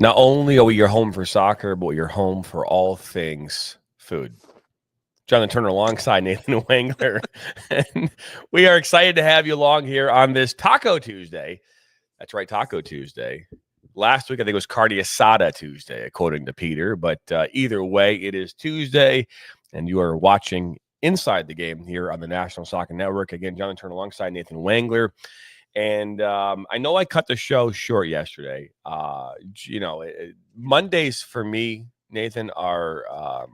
Not only are we your home for soccer, but you're home for all things food. Jonathan Turner alongside Nathan Wangler. And we are excited to have you along here on this Taco Tuesday. That's right, Taco Tuesday. Last week, I think it was Carne Asada Tuesday, according to Peter. But either way, it is Tuesday, and you are watching Inside the Game here on the National Soccer Network. Again, Jonathan Turner alongside Nathan Wangler. And I know I cut the show short yesterday. Mondays for me, Nathan, are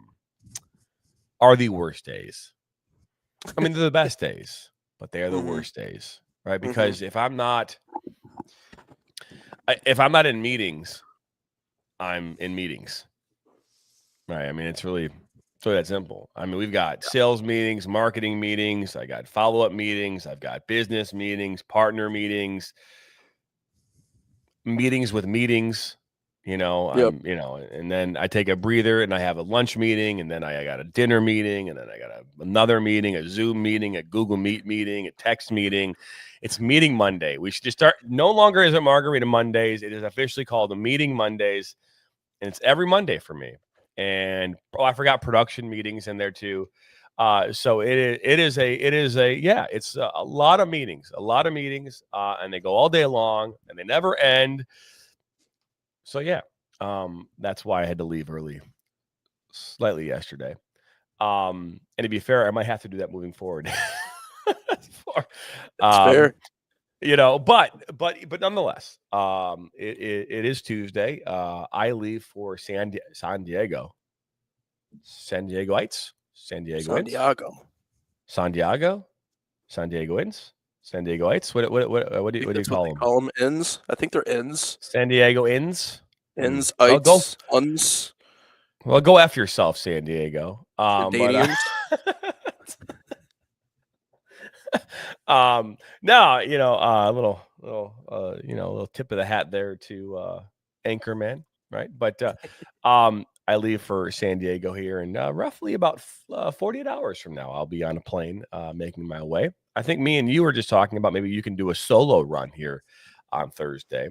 the worst days. I mean, they're the best days, but they are the worst days, right? Because if I'm not in meetings, I'm in meetings, right? I mean, it's really that simple. I mean, we've got sales meetings, marketing meetings. I got follow-up meetings. I've got business meetings, partner meetings, meetings with meetings. And then I take a breather and I have a lunch meeting, and then I got a dinner meeting, and then I got another meeting, a Zoom meeting, a Google Meet meeting, a text meeting. It's Meeting Monday. We should just start. No longer is it Margarita Mondays. It is officially called the Meeting Mondays, and it's every Monday for me. And I forgot production meetings in there too. So it's a lot of meetings, and they go all day long and they never end. So yeah, that's why I had to leave early, slightly yesterday. And to be fair, I might have to do that moving forward. That's fair. But nonetheless, it is Tuesday. I leave for San Diego. San Diegoites? San Diegoites? What do you call them? Call them ins. I think they're ins. San Diego Inns? Insites. Uns. Well, go after yourself, San Diego. No, a little tip of the hat there to Anchorman, right? But I leave for San Diego here, and roughly about 48 hours from now, I'll be on a plane making my way. I think me and you were just talking about maybe you can do a solo run here on Thursday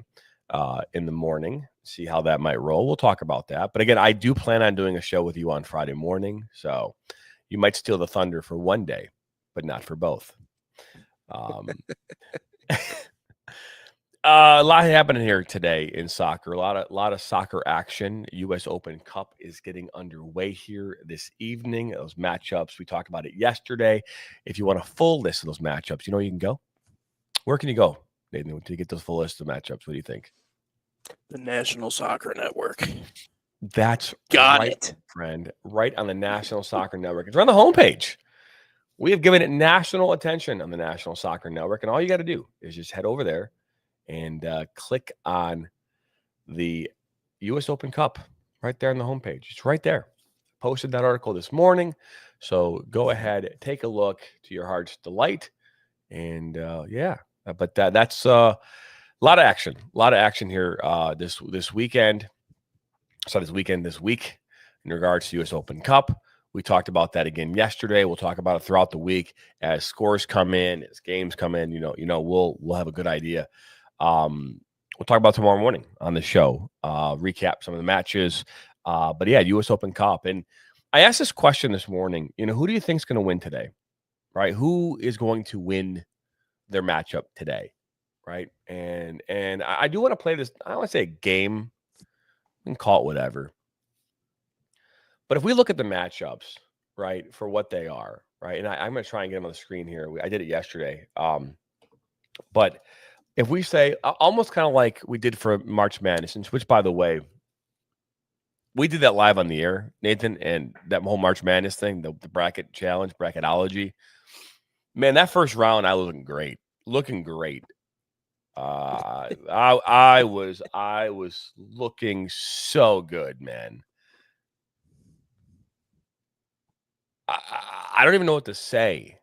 in the morning, see how that might roll. We'll talk about that. But again, I do plan on doing a show with you on Friday morning, so you might steal the thunder for one day, but not for both. A lot happening here today in soccer. A lot of soccer action. U.S. Open Cup is getting underway here this evening. Those matchups, we talked about it yesterday. If you want a full list of those matchups, you know where you can go? Where can you go, Nathan, to get those full list of matchups? What do you think? The National Soccer Network. That's got right, it, friend. Right on the National Soccer Network. It's on the homepage. We have given it national attention on the National Soccer Network, and all you got to do is just head over there and click on the U.S. Open Cup right there on the homepage. It's right there. Posted that article this morning. So go ahead, take a look to your heart's delight. And but that's a lot of action. A lot of action here this weekend. So this week in regards to U.S. Open Cup. We talked about that again yesterday. We'll talk about it throughout the week as scores come in, as games come in. We'll have a good idea. We'll talk about tomorrow morning on the show, recap some of the matches. But yeah, U.S. Open Cup. And I asked this question this morning, who do you think is going to win today, right? Who is going to win their matchup today, right? And I do want to play this, I don't want to say a game, you can call it whatever. But if we look at the matchups, right, for what they are, right, and I'm going to try and get them on the screen here. I did it yesterday. But if we say almost kind of like we did for March Madness, which, by the way, we did that live on the air, Nathan, and that whole March Madness thing, the bracket challenge, bracketology. Man, that first round, I was looking great. I was looking so good, man. I don't even know what to say.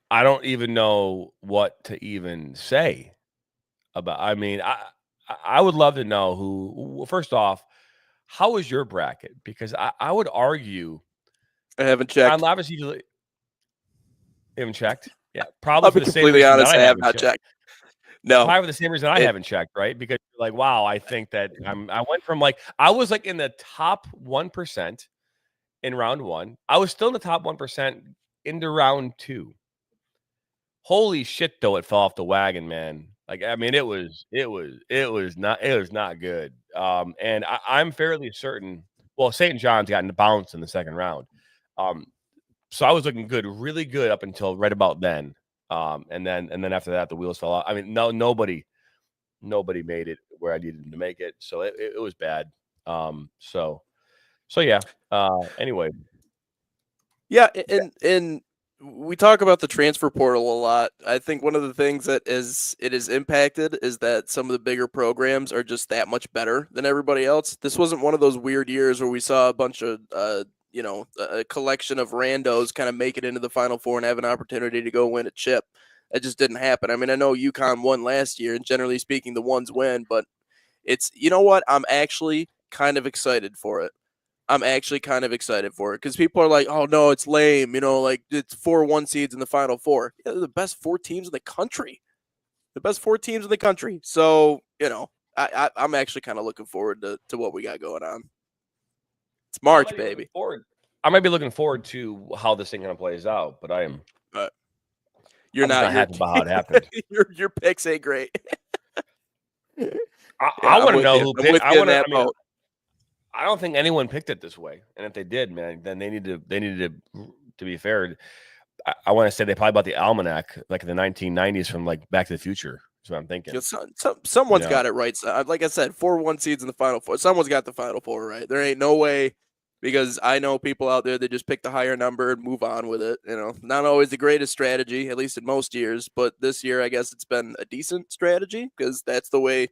I don't even know what to even say about. I mean, I would love to know who. First off, how was your bracket? Because I would argue. I haven't checked. I'm obviously you haven't checked. Yeah, probably I'll for be the same completely reason honest. that I have not checked. No. Probably for the same reason I haven't checked, right? Because you're like, wow, I think that I went from like I was like in the top 1% in round 1. I was still in the top 1% into round 2. Holy shit, though, it fell off the wagon, man. Like, I mean, it was not good. And I'm fairly certain. Well, St. John's gotten bounced in the second round. So I was looking good, really good up until right about then. And then after that, the wheels fell off. I mean, nobody made it where I needed them to make it. So it was bad. So yeah. Anyway. Yeah, and we talk about the transfer portal a lot. I think one of the things that is impacted is that some of the bigger programs are just that much better than everybody else. This wasn't one of those weird years where we saw a bunch of a collection of randos kind of make it into the Final Four and have an opportunity to go win a chip. That just didn't happen. I mean, I know UConn won last year, and generally speaking, the ones win, but it's, you know what? I'm actually kind of excited for it. Because people are like, oh, no, it's lame. Like it's 4 1 seeds in the Final Four. Yeah, they're the best 4 teams in the country. So, I'm actually kind of looking forward to what we got going on. It's March, baby. I might be looking forward to how this thing kind of plays out, but I am. You're not happy about how it happened. Your picks ain't great. I want to know who picked. I don't think anyone picked it this way, and if they did, man, then they needed to be fair. I want to say they probably bought the almanac like in the 1990s from like Back to the Future. That's what I'm thinking. Someone's got it right. Like I said, 4-1 seeds in the Final Four. Someone's got the Final Four right. There ain't no way, because I know people out there that just pick the higher number and move on with it. Not always the greatest strategy, at least in most years, but this year I guess it's been a decent strategy because that's the way,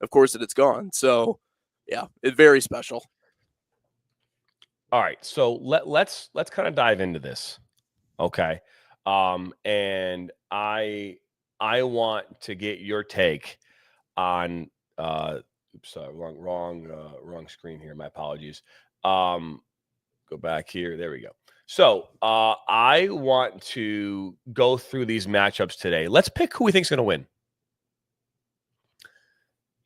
of course, that it's gone. So, yeah, it's very special. All right, so let's kind of dive into this, okay? And I want to get your take on. Oops, wrong screen here. My apologies. Go back here. There we go. So I want to go through these matchups today. Let's pick who we think is going to win.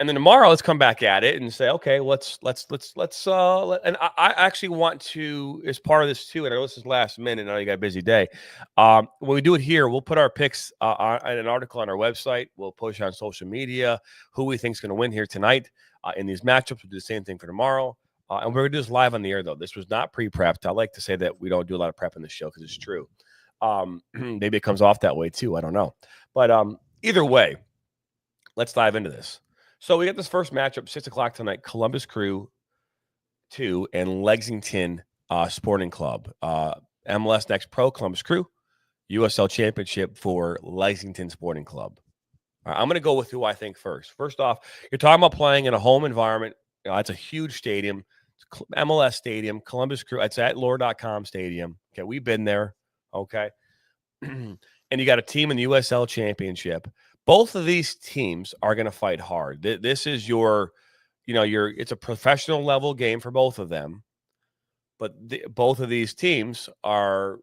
And then tomorrow, let's come back at it and say, okay, and I actually want to, as part of this too, and I know this is last minute, and I know you got a busy day. When we do it here, we'll put our picks on an article on our website. We'll post it on social media, who we think is going to win here tonight in these matchups. We'll do the same thing for tomorrow. And we're going to do this live on the air, though. This was not pre-prepped. I like to say that we don't do a lot of prep in the show because it's true. Maybe it comes off that way too. I don't know. But either way, let's dive into this. So we got this first matchup, 6 o'clock tonight, Columbus Crew 2 and Lexington Sporting Club. MLS Next Pro, Columbus Crew, USL Championship for Lexington Sporting Club. All right, I'm going to go with who I think first. First off, you're talking about playing in a home environment. It's a huge stadium. It's MLS Stadium, Columbus Crew. It's at lore.com stadium. Okay, we've been there. Okay. And you got a team in the USL Championship. Both of these teams are going to fight hard. This is it's a professional level game for both of them, but both of these teams are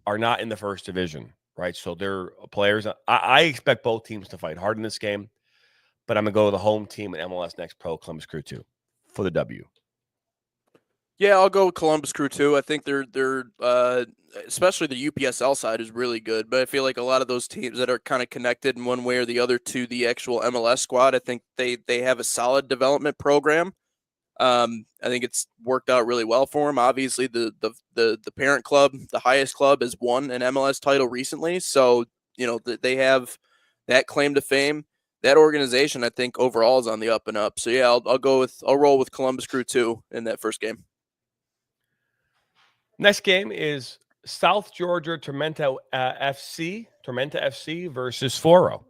not in the first division, right? So they're players. I expect both teams to fight hard in this game, but I'm going to go with the home team and MLS Next Pro, Columbus Crew 2 for the W. Yeah, I'll go with Columbus Crew too. I think they're especially the UPSL side is really good, but I feel like a lot of those teams that are kind of connected in one way or the other to the actual MLS squad, I think they have a solid development program. I think it's worked out really well for them. Obviously, the parent club, the highest club, has won an MLS title recently, so they have that claim to fame. That organization, I think, overall is on the up and up. So yeah, I'll roll with Columbus Crew 2 in that first game. Next game is South Georgia Tormenta FC versus Foro.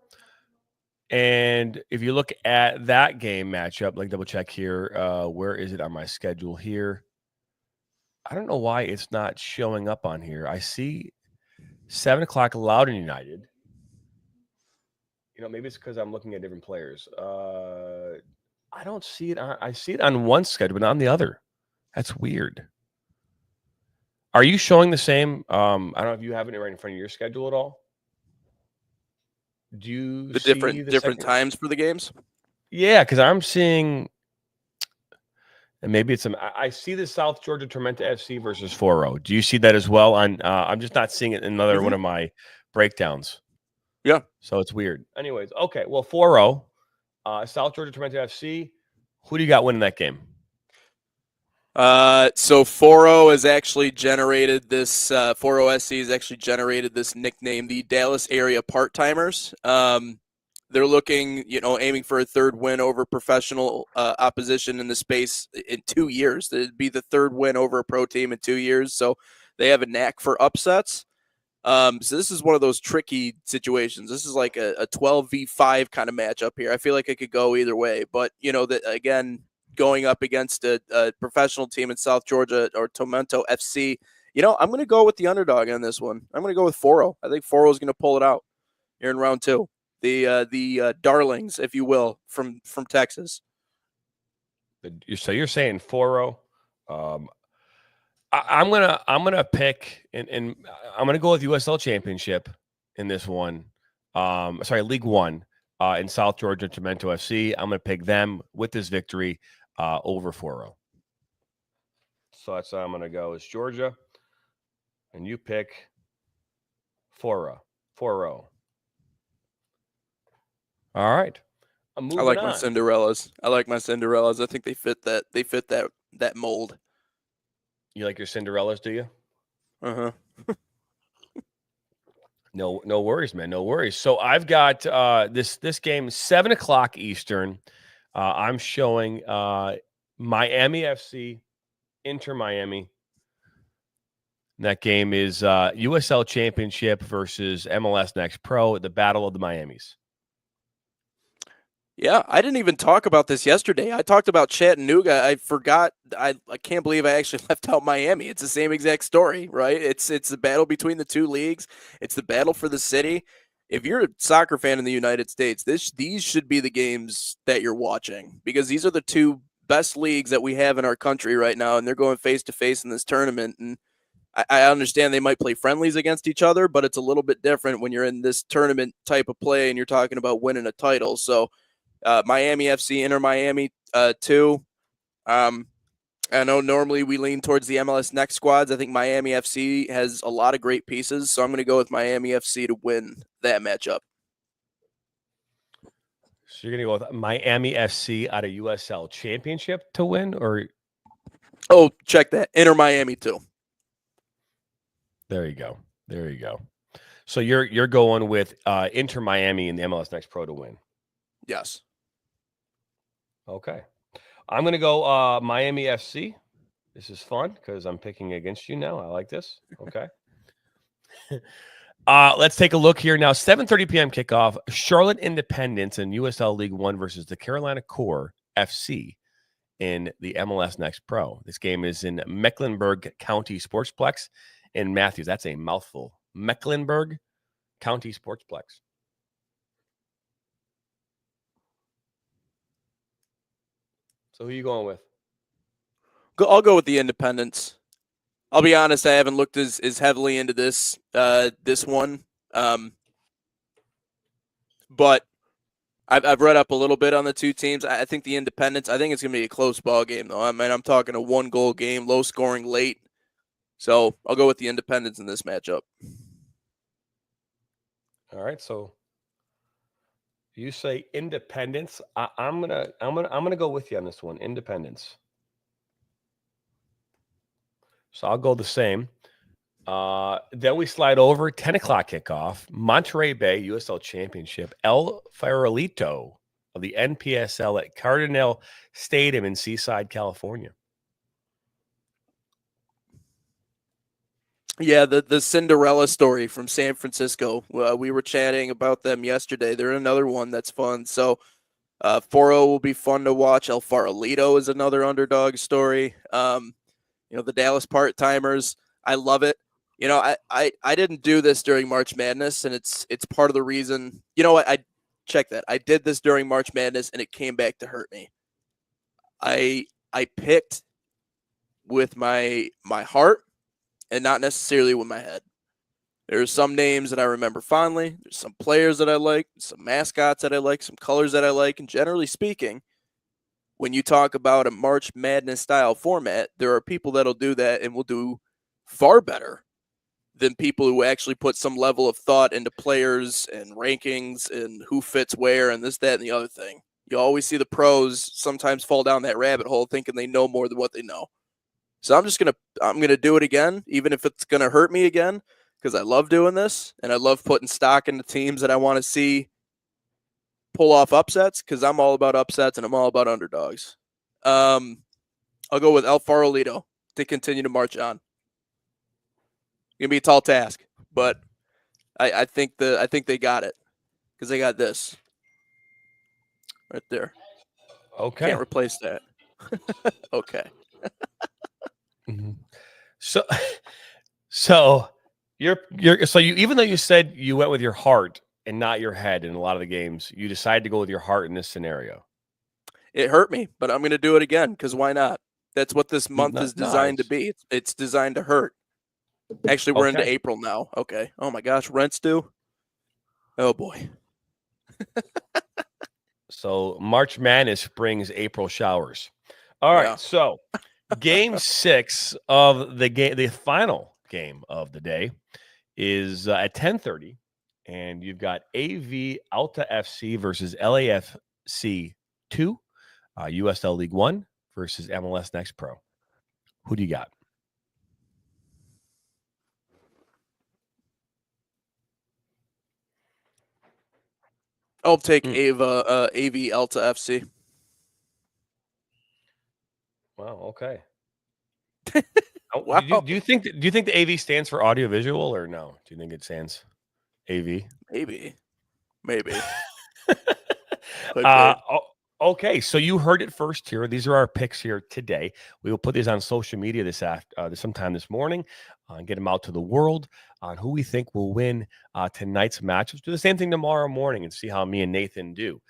And if you look at that game matchup, like double check here, where is it on my schedule here? I don't know why it's not showing up on here. I see 7 o'clock Loudoun United. Maybe it's because I'm looking at different players. I don't see it. I see it on one schedule, but not on the other. That's weird. Are you showing the same? I don't know if you have it right in front of your schedule at all. Do you The see the different second? times for the games? Yeah, because I'm seeing, and maybe it's I see the South Georgia Tormenta FC versus 4-0. Do you see that as well? I'm just not seeing it in another one Mhm. of my breakdowns. Yeah. So it's weird. Anyways, okay. Well, 4-0, South Georgia Tormenta FC. Who do you got winning that game? So 4-0 has actually generated this 4-0 SC has actually generated this nickname, the Dallas Area Part-Timers. They're looking, aiming for a third win over professional opposition in the space in 2 years. It'd be the third win over a pro team in 2 years. So they have a knack for upsets. So this is one of those tricky situations. This is like a 12v5 kind of matchup here. I feel like it could go either way, but that again, going up against a professional team in South Georgia or Tomento FC, I'm going to go with the underdog on this one. I'm going to go with 4-0. I think 4-0 is going to pull it out here in round 2. The darlings, if you will, from Texas. So you're saying 4-0. I'm gonna pick and I'm gonna go with USL Championship in this one. Sorry, League One in South Georgia, Tomento FC. I'm gonna pick them with this victory over 4-0. So that's how I'm gonna go. Is Georgia, and you pick 4-0. 4-0. All right. I'm I moving like my on. Cinderellas. I think they fit that. They fit that mold. You like your Cinderellas, do you? Uh-huh. No worries, man. No worries. So I've got this game 7:00 Eastern. I'm showing Miami FC, Inter Miami. That game is USL Championship versus MLS Next Pro, the Battle of the Miamis. Yeah, I didn't even talk about this yesterday. I talked about Chattanooga. I forgot. I can't believe I actually left out Miami. It's the same exact story, right? It's the battle between the two leagues. It's the battle for the city. If you're a soccer fan in the United States, these should be the games that you're watching because these are the two best leagues that we have in our country right now, and they're going face to face in this tournament. And I understand they might play friendlies against each other, but it's a little bit different when you're in this tournament type of play and you're talking about winning a title. So Miami FC, Inter Miami 2. I know normally we lean towards the MLS Next squads. I think Miami FC has a lot of great pieces, so I'm going to go with Miami FC to win that matchup. So you're going to go with Miami FC out of USL Championship to win, or? Oh, check that. Inter Miami 2. There you go. There you go. So you're going with Inter Miami in the MLS Next Pro to win. Yes. Okay. I'm going to go Miami FC. This is fun because I'm picking against you now. I like this. Okay. Let's take a look here now. 7:30 p.m. kickoff. Charlotte Independence in USL League One versus the Carolina Core FC in the MLS Next Pro. This game is in Mecklenburg County Sportsplex in Matthews. That's a mouthful. Mecklenburg County Sportsplex. So who are you going with? I'll go with the Independents. I'll be honest, I haven't looked as heavily into this one, but I've read up a little bit on the two teams. I think the Independents. I think it's gonna be a close ball game, though. I mean, I'm talking a 1-goal game, low scoring late. So I'll go with the Independents in this matchup. All right, so you say Independence. I'm gonna go with you on this one. Independence. So I'll go the same. Then we slide over 10:00 kickoff. Monterey Bay USL Championship. El Farolito of the NPSL at Cardinal Stadium in Seaside, California. Yeah, the Cinderella story from San Francisco. We were chatting about them yesterday. They're another one that's fun. So 4-0 will be fun to watch. El Farolito is another underdog story. The Dallas part-timers. I love it. I didn't do this during March Madness, and it's part of the reason. You know what? I check that. I did this during March Madness, and it came back to hurt me. I picked with my heart and not necessarily with my head. There's some names that I remember fondly. There's some players that I like, some mascots that I like, some colors that I like. And generally speaking, when you talk about a March Madness style format, there are people that'll do that and will do far better than people who actually put some level of thought into players and rankings and who fits where and this, that, and the other thing. You always see the pros sometimes fall down that rabbit hole thinking they know more than what they know. So I'm gonna do it again, even if it's gonna hurt me again, because I love doing this and I love putting stock into teams that I want to see pull off upsets, because I'm all about upsets and I'm all about underdogs. I'll go with El Farolito to continue to march on. Gonna be a tall task, but I think they got it, because they got this right there. Okay. Can't replace that. Okay. Mhm. So you even though you said you went with your heart and not your head in a lot of the games, you decided to go with your heart in this scenario. It hurt me, but I'm gonna do it again, because why not? That's what this month is designed to Nice. be. It's designed to hurt. Actually, we're into April now. Okay. Oh my gosh, rent's due. Oh boy. So March Madness brings April showers. All right. Yeah. So game 6 of the final game of the day is at 10:30, and you've got AV Alta FC versus LAFC 2, USL League 1 versus MLS Next Pro. Who do you got? I'll take AV Alta FC. Wow. Okay. Wow. Do you think the AV stands for audiovisual or no? Do you think it stands AV? Maybe. Could be. Okay, so you heard it first here. These are our picks here today. We will put these on social media sometime this morning, and get them out to the world on who we think will win tonight's match. Let's do the same thing tomorrow morning and see how me and Nathan do.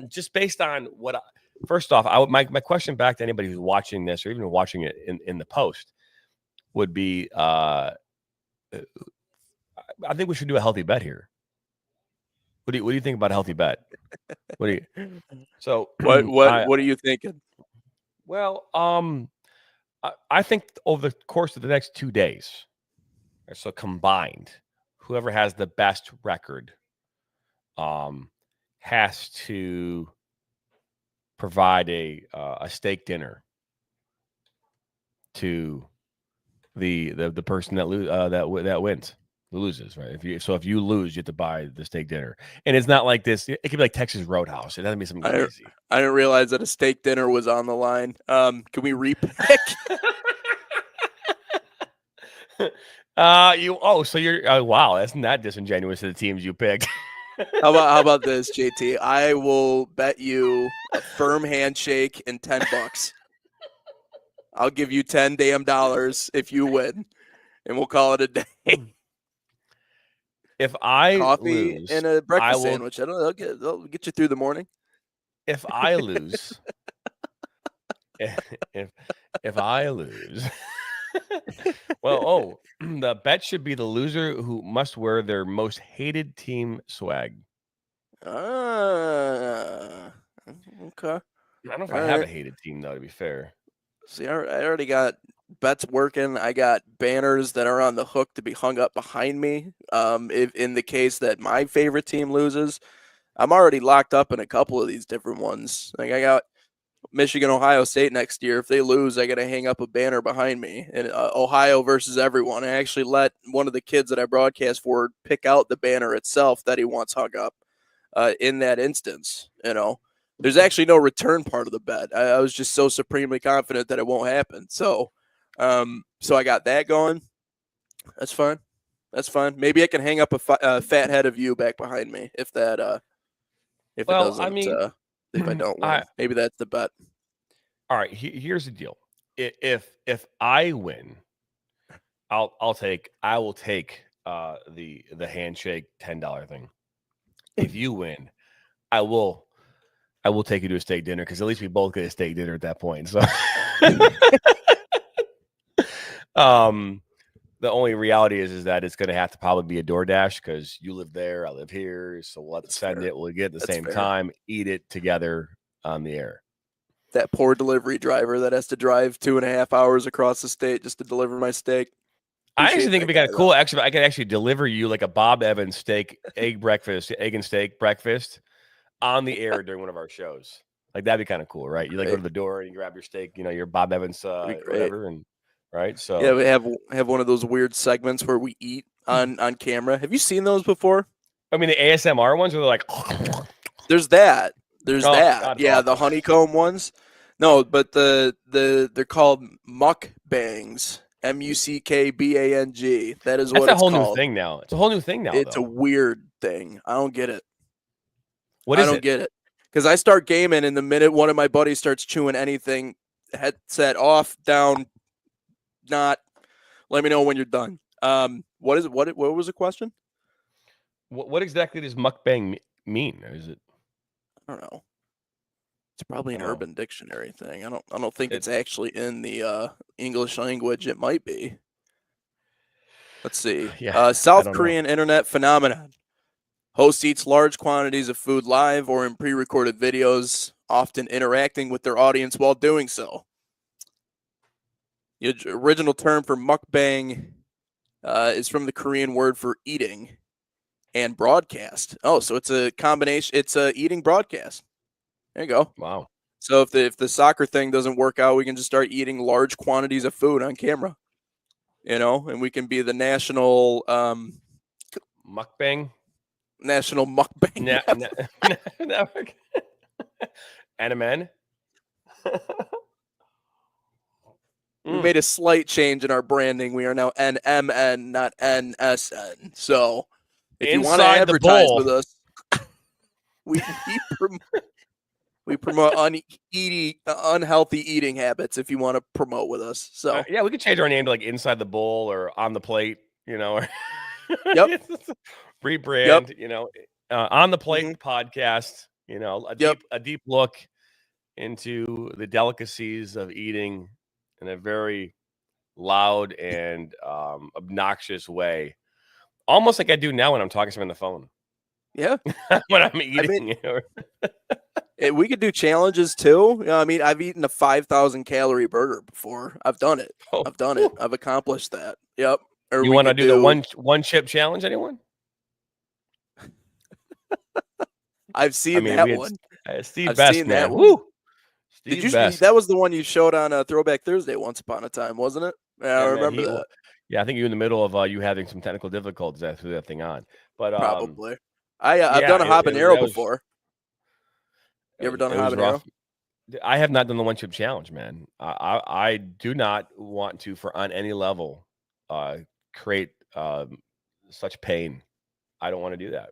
Just based on what. First off, my question back to anybody who's watching this or even watching it in the post would be, I think we should do a healthy bet here. What do you think about a healthy bet? So What are you thinking? Well, I think over the course of the next 2 days, so combined, whoever has the best record has to provide a steak dinner to the person that wins. Loses, right? If you lose, you have to buy the steak dinner, and it's not like this. It could be like Texas Roadhouse. It doesn't be something crazy. I didn't realize that a steak dinner was on the line. Can we repick? So you're wow, that's not disingenuous to the teams you picked. How about this, JT? I will bet you a firm handshake and $10. I'll give you $10 damn if you win, and we'll call it a day. If I Coffee lose and a breakfast sandwich. I don't know. They'll get you through the morning. If I lose, if I lose, well, the bet should be the loser who must wear their most hated team swag. Okay. I don't know if I have a hated team though. To be fair, see, I already got bets working. I got banners that are on the hook to be hung up behind me. If in the case that my favorite team loses, I'm already locked up in a couple of these different ones. Like I got Michigan, Ohio State next year. If they lose, I got to hang up a banner behind me. And Ohio versus everyone. I actually let one of the kids that I broadcast for pick out the banner itself that he wants hung up. In that instance, there's actually no return part of the bet. I was just so supremely confident that it won't happen. So I got that going. That's fine. Maybe I can hang up a fat head of you back behind me if that if it doesn't. If I don't win, maybe that's the bet. All right, here's the deal. If I win, I will take the handshake $10 thing. If you win, I will take you to a steak dinner, because at least we both get a steak dinner at that point. So The only reality is that it's going to have to probably be a DoorDash because you live there, I live here. So we'll have to send it. We'll get at the same time, eat it together on the air. That poor delivery driver that has to drive 2.5 hours across the state just to deliver my steak. I actually think it'd be kind of cool. Actually, I could actually deliver you like a Bob Evans steak, egg and steak breakfast on the air during one of our shows. Like that'd be kind of cool, right? You like go to the door and you grab your steak, your Bob Evans whatever, and right. So yeah, we have one of those weird segments where we eat on camera. Have you seen those before? I mean, the ASMR ones where they're like, there's that. God, yeah, awful. the honeycomb ones. No, but they're called mukbangs. MUCKBANG. That is what it's called. That's a whole new thing now. It's a whole new thing now. It's a weird thing. I don't get it. What is it? I don't get it. Because I start gaming, and the minute one of my buddies starts chewing anything, headset off, down, not. Let me know when you're done. What is it? What was the question? What exactly does mukbang mean? Is it? I don't know. It's probably an Urban Dictionary thing. I don't think it's actually in the English language. It might be. Let's see. Yeah, South Korean internet phenomenon. Host eats large quantities of food live or in pre-recorded videos, often interacting with their audience while doing so. The original term for mukbang is from the Korean word for eating and broadcast. Oh, so it's a combination. It's a eating broadcast. There you go. Wow. So if the soccer thing doesn't work out, we can just start eating large quantities of food on camera, and we can be the national mukbang. National mukbang network. NMN. We made a slight change in our branding. We are now NMN, not NSN. So if you want to advertise with us, we promote unhealthy eating habits if you want to promote with us. So yeah, we could change our name to like Inside the Bowl or On the Plate, Or yep. Rebrand, On the Plate podcast, a deep look into the delicacies of eating in a very loud and obnoxious way. Almost like I do now when I'm talking to someone on the phone. Yeah. When I'm eating. We could do challenges too. I've eaten a 5,000 calorie burger before. I've done it. I've accomplished that. Yep. Or you want to do the one chip challenge, anyone? I've seen that one. Steve Best, man. Woo! Did you? That was the one you showed on Throwback Thursday once upon a time, wasn't it? Yeah, I remember that. Yeah, I think you're in the middle of you having some technical difficulties after that thing on. But probably. I've done a habanero before. You ever done a habanero? I have not done the one chip challenge, man. I do not want to, on any level, create such pain. I don't want to do that.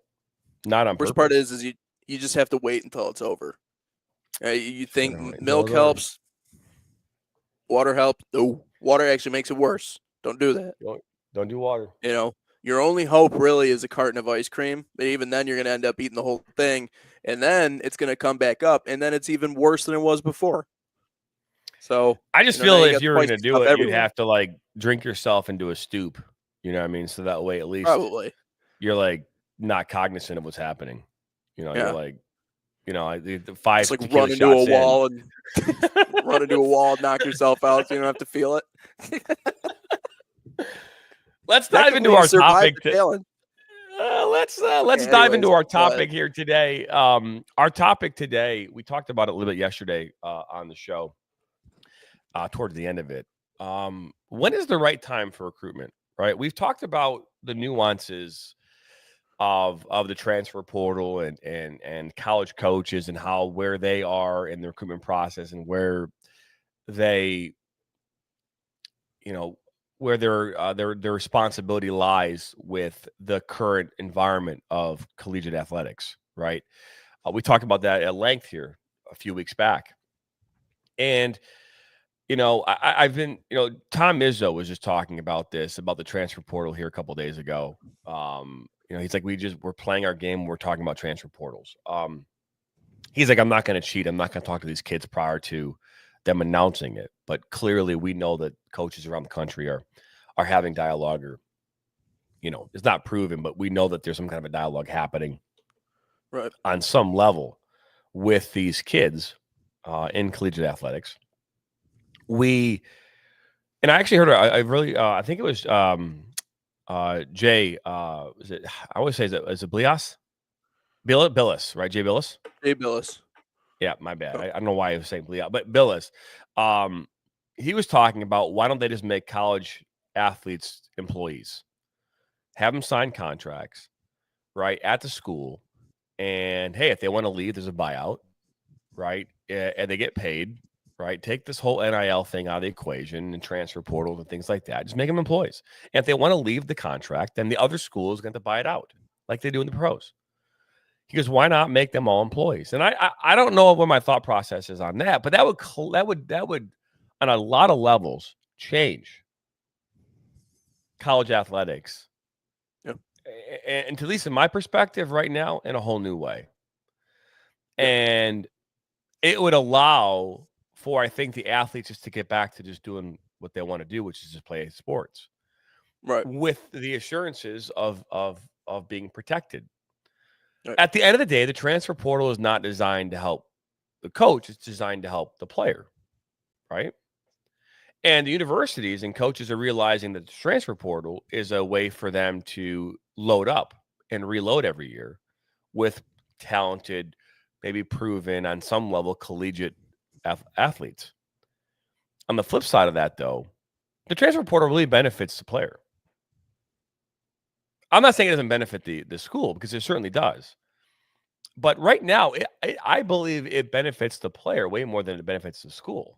Not on purpose. Worst part is you just have to wait until it's over. You think milk helps? Water helps? No, water actually makes it worse. Don't do that. Don't do water. Your only hope really is a carton of ice cream. But even then, you're going to end up eating the whole thing. And then it's going to come back up. And then it's even worse than it was before. So I just feel if you were going to do it, you'd have to like drink yourself into a stoop. You know what I mean? So that way, at least you're like not cognizant of what's happening. You're like, the 5 it's like run into a wall and run into a wall, knock yourself out so you don't have to feel it. Let's dive into our topic. Let's dive into our topic here today. Our topic today, we talked about it a little bit yesterday on the show. Towards the end of it, when is the right time for recruitment? Right, we've talked about the nuances of the transfer portal and college coaches and where they are in the recruitment process and where they, where their responsibility lies with the current environment of collegiate athletics. Right, we talked about that at length here a few weeks back, and. I've been, Tom Izzo was just talking about the transfer portal here a couple of days ago. He's like, we're playing our game. We're talking about transfer portals. He's like, I'm not going to cheat. I'm not going to talk to these kids prior to them announcing it. But clearly we know that coaches around the country are are having dialogue, or it's not proven, but we know that there's some kind of a dialogue happening Right. on some level with these kids in collegiate athletics. And I actually heard, I really, I think it was Jay, is it, I always say, is it Blias? Billis, right? Jay Billis? Jay Billis. Yeah, my bad. I don't know why I was saying Blias, but Billis. He was talking about, why don't they just make college athletes employees? Have them sign contracts, right, at the school. And hey, if they want to leave, there's a buyout, right? And they get paid, right? Take this whole NIL thing out of the equation and transfer portals and things like that. Just make them employees. And if they want to leave the contract, then the other school is going to buy it out like they do in the pros. He goes, why not make them all employees? And I don't know what my thought process is on that, but that would on a lot of levels change college athletics. Yeah. And at least in my perspective right now, in a whole new way. Yeah. And it would allow for, I think, the athletes just to get back to just doing what they want to do, which is just play sports, right, with the assurances of being protected. Right. At the end of the day, the transfer portal is not designed to help the coach; it's designed to help the player, right? And the universities and coaches are realizing that the transfer portal is a way for them to load up and reload every year with talented, maybe proven on some level collegiate athletes. On the flip side of that, though, the transfer portal really benefits the player. I'm not saying it doesn't benefit the school, because it certainly does. But right now, I believe it benefits the player way more than it benefits the school.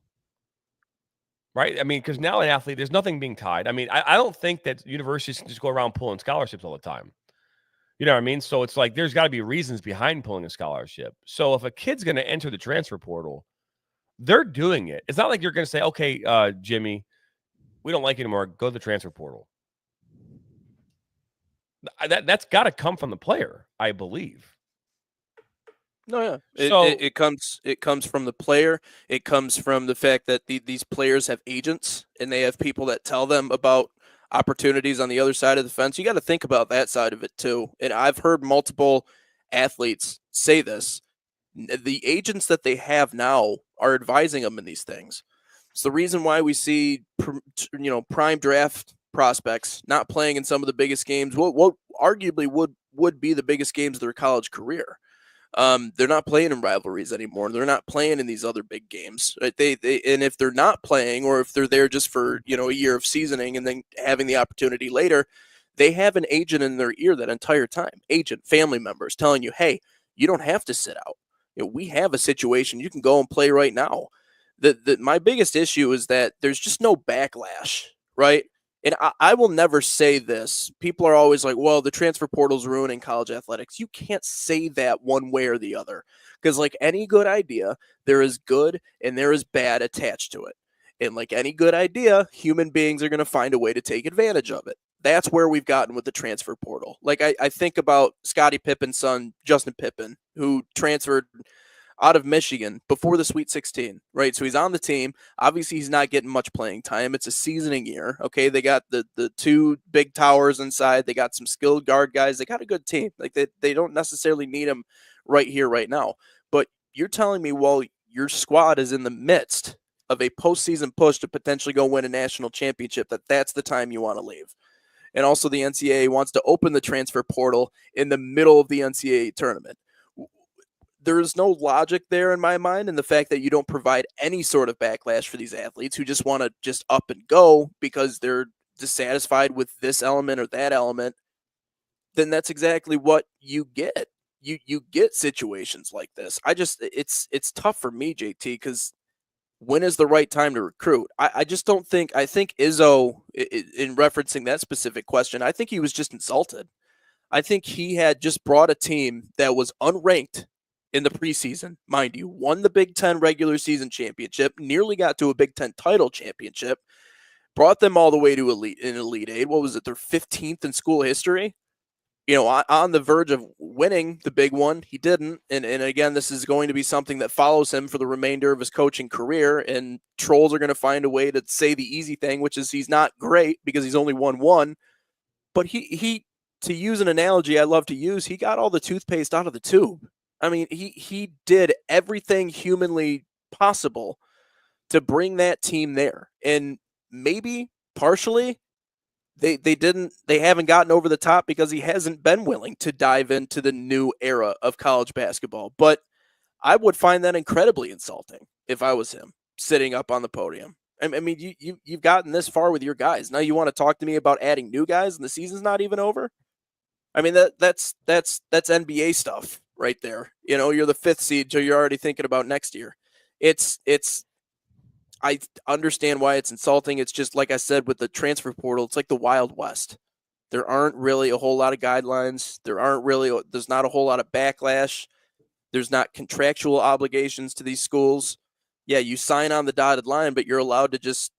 Right? I mean, because now an athlete, there's nothing being tied. I mean, I don't think that universities can just go around pulling scholarships all the time. You know what I mean? So it's like there's got to be reasons behind pulling a scholarship. So if a kid's going to enter the transfer portal, they're doing it. It's not like you're going to say, okay, Jimmy, we don't like you anymore. Go to the transfer portal. That's got to come from the player, I believe. No, yeah. So It comes from the player. It comes from the fact that these players have agents and they have people that tell them about opportunities on the other side of the fence. You got to think about that side of it too. And I've heard multiple athletes say this. The agents that they have now are advising them in these things. It's the reason why we see prime draft prospects not playing in some of the biggest games. What arguably would be the biggest games of their college career. They're not playing in rivalries anymore. They're not playing in these other big games. Right? They and if they're not playing, or if they're there just for a year of seasoning and then having the opportunity later, they have an agent in their ear that entire time. Agent, family members telling you, hey, you don't have to sit out. We have a situation. You can go and play right now. My biggest issue is that there's just no backlash, right? And I will never say this. People are always like, well, the transfer portal's ruining college athletics. You can't say that one way or the other, because like any good idea, there is good and there is bad attached to it. And like any good idea, human beings are going to find a way to take advantage of it. That's where we've gotten with the transfer portal. Like I think about Scottie Pippen's son, Justin Pippen, who transferred out of Michigan before the Sweet 16, right? So he's on the team. Obviously, he's not getting much playing time. It's a seasoning year, okay? They got the two big towers inside. They got some skilled guard guys. They got a good team. Like they don't necessarily need him right here, right now. But you're telling me, well, your squad is in the midst of a postseason push to potentially go win a national championship, that's the time you want to leave. And also the NCAA wants to open the transfer portal in the middle of the NCAA tournament. There's no logic there in my mind, and the fact that you don't provide any sort of backlash for these athletes who just want to just up and go because they're dissatisfied with this element or that element, then that's exactly what you get. You get situations like this. It's tough for me, JT, because when is the right time to recruit? I just don't think. I think Izzo, in referencing that specific question, I think he was just insulted. I think he had just brought a team that was unranked in the preseason, mind you, won the Big Ten regular season championship, nearly got to a Big Ten title championship, brought them all the way to Elite Eight. What was it? Their 15th in school history. on the verge of winning the big one. He didn't. And again, this is going to be something that follows him for the remainder of his coaching career. And trolls are going to find a way to say the easy thing, which is he's not great because he's only won one. But he to use an analogy I love to use, he got all the toothpaste out of the tube. I mean, he did everything humanly possible to bring that team there. And maybe partially they haven't gotten over the top because he hasn't been willing to dive into the new era of college basketball. But I would find that incredibly insulting if I was him sitting up on the podium. I mean, you've gotten this far with your guys. Now you want to talk to me about adding new guys and the season's not even over? I mean, that's NBA stuff right there. You're the 5th seed, so you're already thinking about next year. It's I understand why it's insulting. It's just like I said with the transfer portal, it's like the Wild West. There aren't really a whole lot of guidelines. There's not a whole lot of backlash. There's not contractual obligations to these schools. Yeah, you sign on the dotted line, but you're allowed to just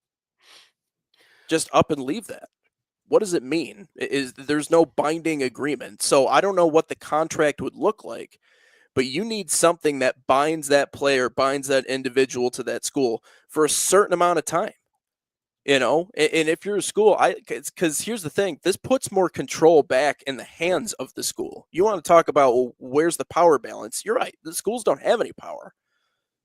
up and leave that. What does it mean? There's no binding agreement. So I don't know what the contract would look like, but you need something that binds that player, binds that individual to that school for a certain amount of time. And if you're a school, because here's the thing, this puts more control back in the hands of the school. You want to talk about, well, where's the power balance? You're right. The schools don't have any power.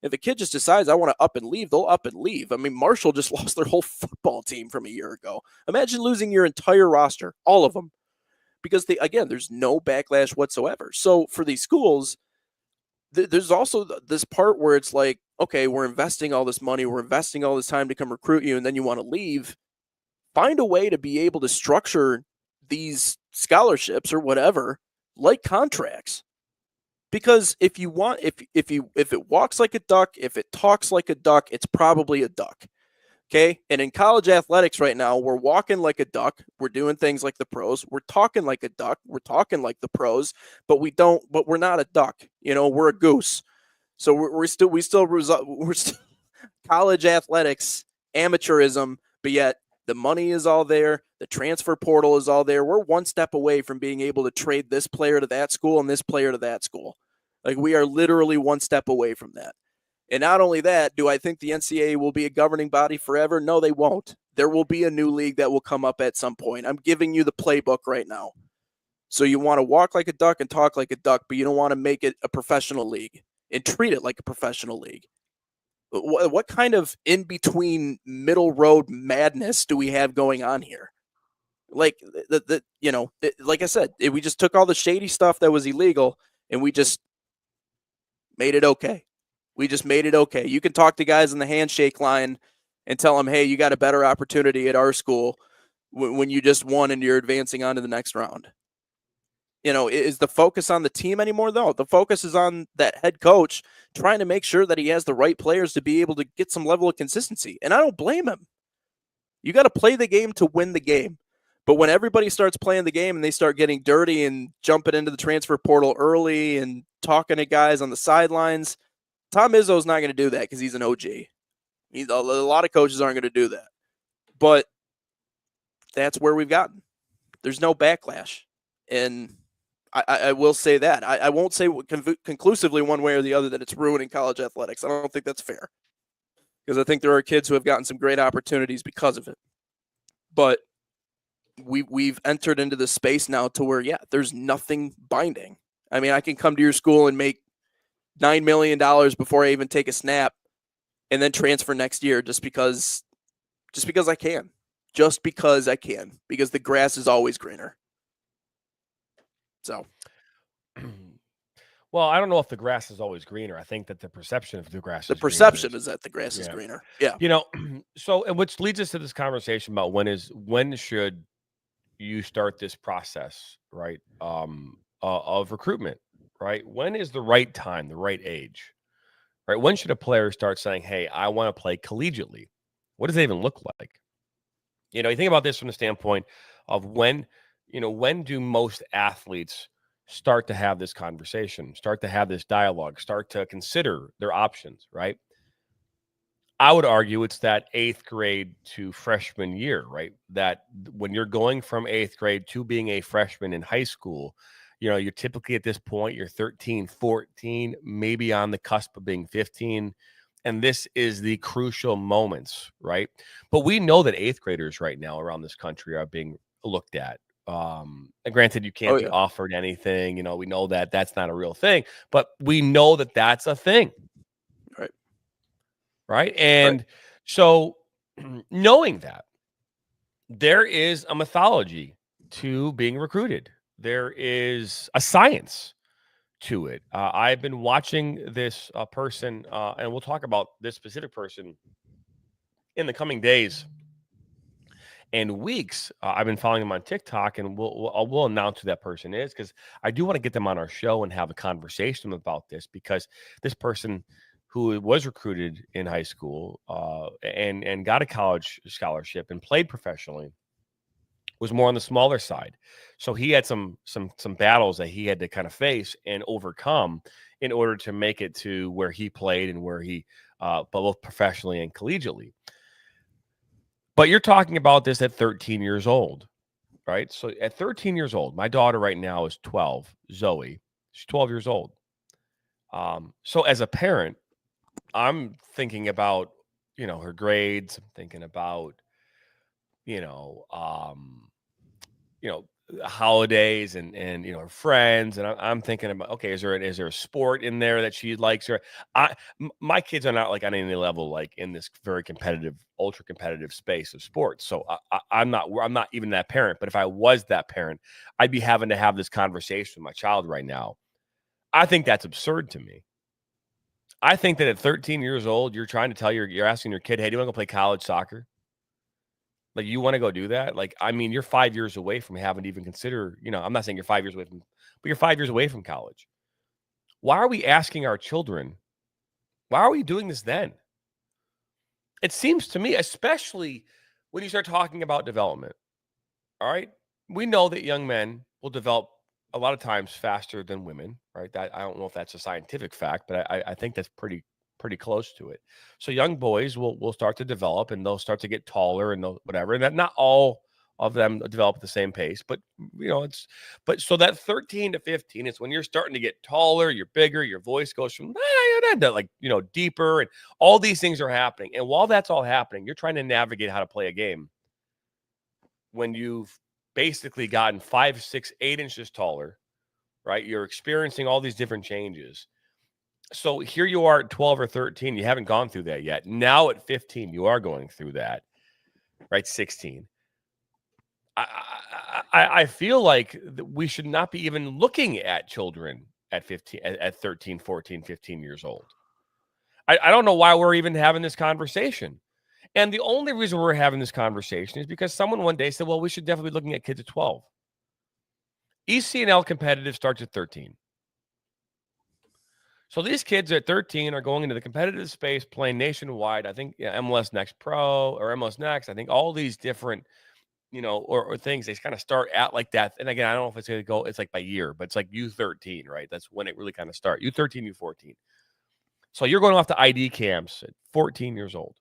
If a kid just decides I want to up and leave, they'll up and leave. I mean, Marshall just lost their whole football team from a year ago. Imagine losing your entire roster, all of them, because there's no backlash whatsoever. So for these schools, there's also this part where it's like, okay, we're investing all this money, we're investing all this time to come recruit you, and then you want to leave. Find a way to be able to structure these scholarships or whatever like contracts. Because if it walks like a duck, if it talks like a duck, it's probably a duck. Okay. And in college athletics right now, we're walking like a duck. We're doing things like the pros. We're talking like a duck. We're talking like the pros, but we're not a duck. We're a goose. So we're still college athletics, amateurism, but yet the money is all there. The transfer portal is all there. We're one step away from being able to trade this player to that school and this player to that school. Like, we are literally one step away from that. And not only that, do I think the NCAA will be a governing body forever? No, they won't. There will be a new league that will come up at some point. I'm giving you the playbook right now. So you want to walk like a duck and talk like a duck, but you don't want to make it a professional league and treat it like a professional league. What kind of in-between middle road madness do we have going on here? Like, like I said, we just took all the shady stuff that was illegal and we just made it okay. We just made it okay. You can talk to guys in the handshake line and tell them, hey, you got a better opportunity at our school when you just won and you're advancing on to the next round. Is the focus on the team anymore? No, the focus is on that head coach trying to make sure that he has the right players to be able to get some level of consistency. And I don't blame him. You got to play the game to win the game. But when everybody starts playing the game and they start getting dirty and jumping into the transfer portal early and talking to guys on the sidelines, Tom Izzo's not going to do that because he's an OG. A lot of coaches aren't going to do that. But that's where we've gotten. There's no backlash. And I will say that. I won't say conclusively one way or the other that it's ruining college athletics. I don't think that's fair. Because I think there are kids who have gotten some great opportunities because of it. But we've entered into this space now to where, yeah, there's nothing binding. I mean, I can come to your school and make $9 million before I even take a snap and then transfer next year just because I can. Just because I can. Because the grass is always greener. So. Well, I don't know if the grass is always greener. I think that the perception of the grass is that the grass is greener. Yeah. So which leads us to this conversation about when should you start this process, right? Of recruitment, right? When is the right time, the right age, right? When should a player start saying, hey, I want to play collegiately? What does that even look like? You think about this from the standpoint of when do most athletes start to have this conversation, start to have this dialogue, start to consider their options, right? I would argue it's that 8th grade to freshman year, right? That when you're going from 8th grade to being a freshman in high school, you're typically at this point, you're 13, 14, maybe on the cusp of being 15. And this is the crucial moments, right? But we know that 8th graders right now around this country are being looked at. And granted, you can't Oh, be yeah. offered anything. We know that that's not a real thing, but we know that that's a thing. Right. Right. Right. And so knowing that there is a mythology to being recruited, there is a science to it. I've been watching this person, and we'll talk about this specific person in the coming days and weeks. I've been following him on TikTok, and we'll announce who that person is because I do want to get them on our show and have a conversation about this, because this person who was recruited in high school and got a college scholarship and played professionally was more on the smaller side. So he had some battles that he had to kind of face and overcome in order to make it to where he played and where he both professionally and collegiately. But you're talking about this at 13 years old, right? So at 13 years old, my daughter right now is 12, Zoe. She's 12 years old. So as a parent, I'm thinking about, her grades. I'm thinking about, you know, um, you know, holidays and her friends, and I'm thinking about, okay, is there a sport in there that she likes? Or my kids are not like on any level like in this very competitive, ultra competitive space of sports. So I'm not even that parent. But if I was that parent, I'd be having to have this conversation with my child right now. I think that's absurd to me. I think that at 13 years old, you're trying to tell you're asking your kid, hey, do you want to go play college soccer? Like, you want to go do that? Like, I mean, you're 5 years away from having to even consider, I'm not saying you're 5 years away from, but you're 5 years away from college. Why are we asking our children? Why are we doing this then? It seems to me, especially when you start talking about development. All right. We know that young men will develop a lot of times faster than women, right? That, I don't know if that's a scientific fact, but I think that's pretty close to it. So young boys will start to develop, and they'll start to get taller and whatever. And that not all of them develop at the same pace, but so that 13 to 15 is when you're starting to get taller, you're bigger, your voice goes from like, deeper, and all these things are happening. And while that's all happening, you're trying to navigate how to play a game when you've basically gotten 5, 6, 8 inches taller, right? You're experiencing all these different changes. So here you are at 12 or 13. You haven't gone through that yet. Now at 15, you are going through that, right? 16. I feel like we should not be even looking at children at 15, at 13, 14, 15 years old. I don't know why we're even having this conversation. And the only reason we're having this conversation is because someone one day said, well, we should definitely be looking at kids at 12. ECNL competitive starts at 13. So these kids at 13 are going into the competitive space, playing nationwide. I think MLS Next Pro or MLS Next. I think all these different, or things, they kind of start at like that. And again, I don't know if it's going to go, it's like by year, but it's like U13, right? That's when it really kind of starts. U13, U14. So you're going off to ID camps at 14 years old.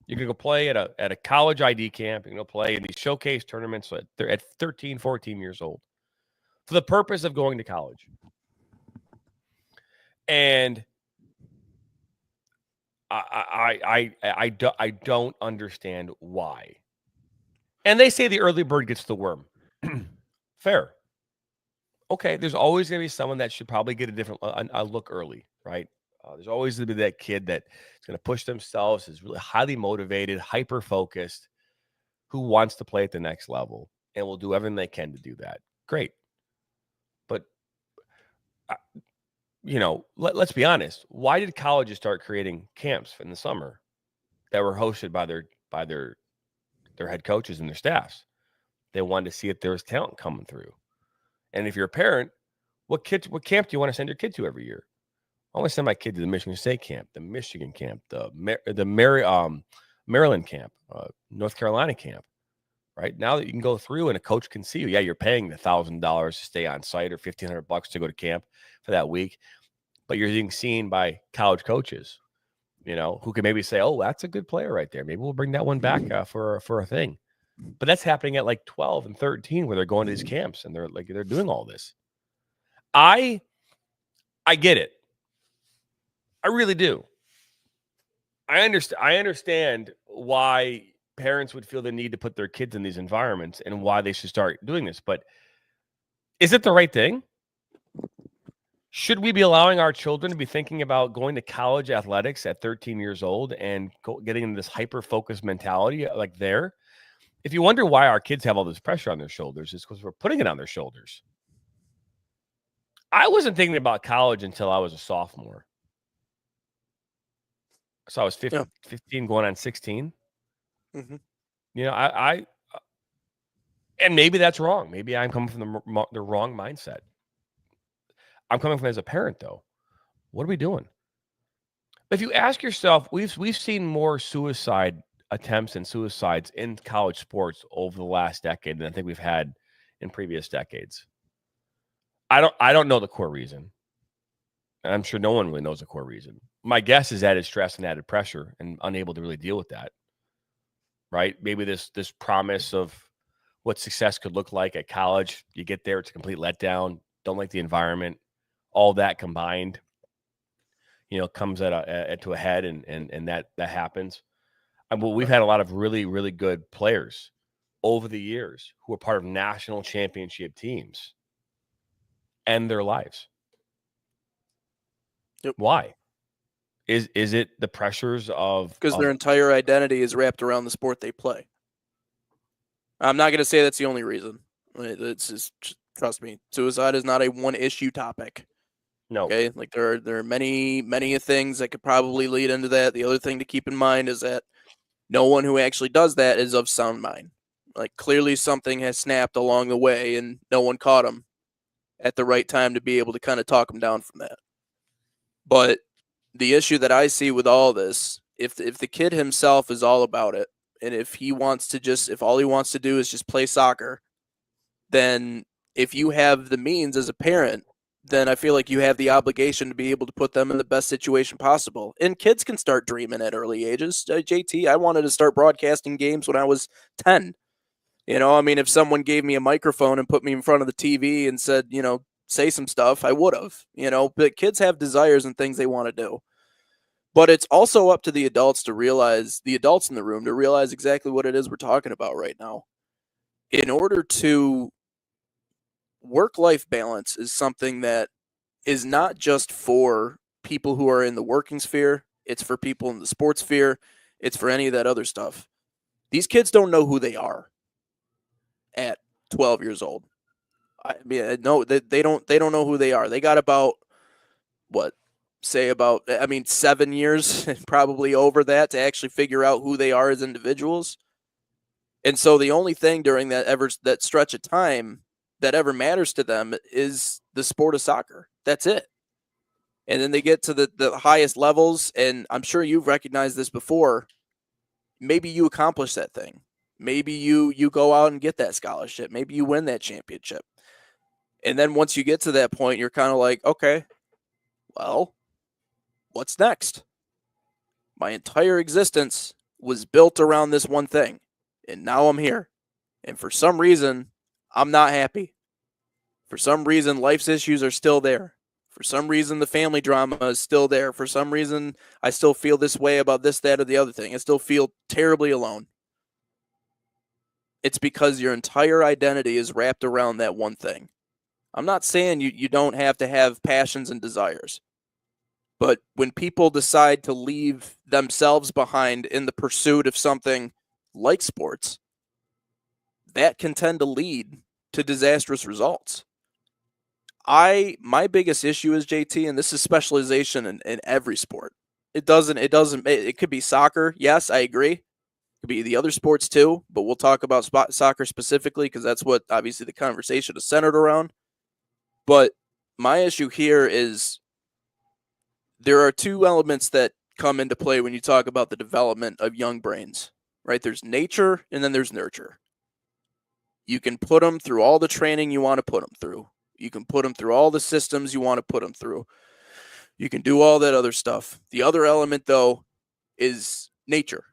You're going to go play at a college ID camp. You're going to play in these showcase tournaments at 13, 14 years old for the purpose of going to college. And I don't understand why. And they say the early bird gets the worm. Fair. Okay, there's always going to be someone that should probably get a look early, right? There's always going to be that kid that is going to push themselves, is really highly motivated, hyper focused, who wants to play at the next level and will do everything they can to do that. Great. But let's be honest. Why did colleges start creating camps in the summer that were hosted by their head coaches and their staffs? They wanted to see if there was talent coming through. And if you're a parent, what camp do you want to send your kid to every year? I want to send my kid to the Michigan State camp, the Michigan camp, the Maryland camp, North Carolina camp. Right now that you can go through and a coach can see you. Yeah, you're paying the $1,000 to stay on site or $1,500 to go to camp for that week, but you're being seen by college coaches. who can maybe say, oh, that's a good player right there. Maybe we'll bring that one back for a thing. But that's happening at like 12 and 13 where they're going to these camps and they're doing all this. I get it. I really do. I understand why parents would feel the need to put their kids in these environments and why they should start doing this. But is it the right thing? Should we be allowing our children to be thinking about going to college athletics at 13 years old and getting into this hyper-focused mentality like there? If you wonder why our kids have all this pressure on their shoulders, it's because we're putting it on their shoulders. I wasn't thinking about college until I was a sophomore. So I was 15 going on 16. Mm-hmm. I and maybe that's wrong. Maybe I'm coming from the wrong mindset. I'm coming from as a parent, though. What are we doing? If you ask yourself, we've seen more suicide attempts and suicides in college sports over the last decade than I think we've had in previous decades. I don't know the core reason. And I'm sure no one really knows the core reason. My guess is added stress and added pressure and unable to really deal with that. Right? Maybe this promise of what success could look like at college. You get there, it's a complete letdown. Don't like the environment. All that combined, comes to a head, and that happens. We've had a lot of really, really good players over the years who are part of national championship teams end their lives. Yep. Why? Is it the pressures of because their entire identity is wrapped around the sport they play? I'm not going to say that's the only reason. It's just trust me, suicide is not a one issue topic. No. Okay, like there are many things that could probably lead into that. The other thing to keep in mind is that no one who actually does that is of sound mind. Like clearly something has snapped along the way, and no one caught him at the right time to be able to kind of talk him down from that. But the issue that I see with all this, if the kid himself is all about it, and if all he wants to do is just play soccer, then if you have the means as a parent, then I feel like you have the obligation to be able to put them in the best situation possible. And kids can start dreaming at early ages. JT, I wanted to start broadcasting games when I was 10. If someone gave me a microphone and put me in front of the TV and said, say some stuff, I would have, but kids have desires and things they want to do. But it's also up to the adults in the room to realize exactly what it is we're talking about right now. In order to work-life balance is something that is not just for people who are in the working sphere. It's for people in the sports sphere. It's for any of that other stuff. These kids don't know who they are at 12 years old. No, they don't know who they are. They got about 7 years and probably over that to actually figure out who they are as individuals. And so the only thing during that stretch of time that ever matters to them is the sport of soccer. That's it. And then they get to the highest levels, and I'm sure you've recognized this before. Maybe you accomplish that thing. Maybe you go out and get that scholarship. Maybe you win that championship. And then once you get to that point, you're kind of like, okay, well, what's next? My entire existence was built around this one thing, and now I'm here. And for some reason, I'm not happy. For some reason, life's issues are still there. For some reason, the family drama is still there. For some reason, I still feel this way about this, that, or the other thing. I still feel terribly alone. It's because your entire identity is wrapped around that one thing. I'm not saying you don't have to have passions and desires. But when people decide to leave themselves behind in the pursuit of something like sports, that can tend to lead to disastrous results. My biggest issue is, JT, and this is specialization in every sport. It could be soccer. Yes, I agree. It could be the other sports too, but we'll talk about soccer specifically because that's what obviously the conversation is centered around. But my issue here is there are two elements that come into play when you talk about the development of young brains, right? There's nature and then there's nurture. You can put them through all the training you want to put them through. You can put them through all the systems you want to put them through. You can do all that other stuff. The other element, though, is nature.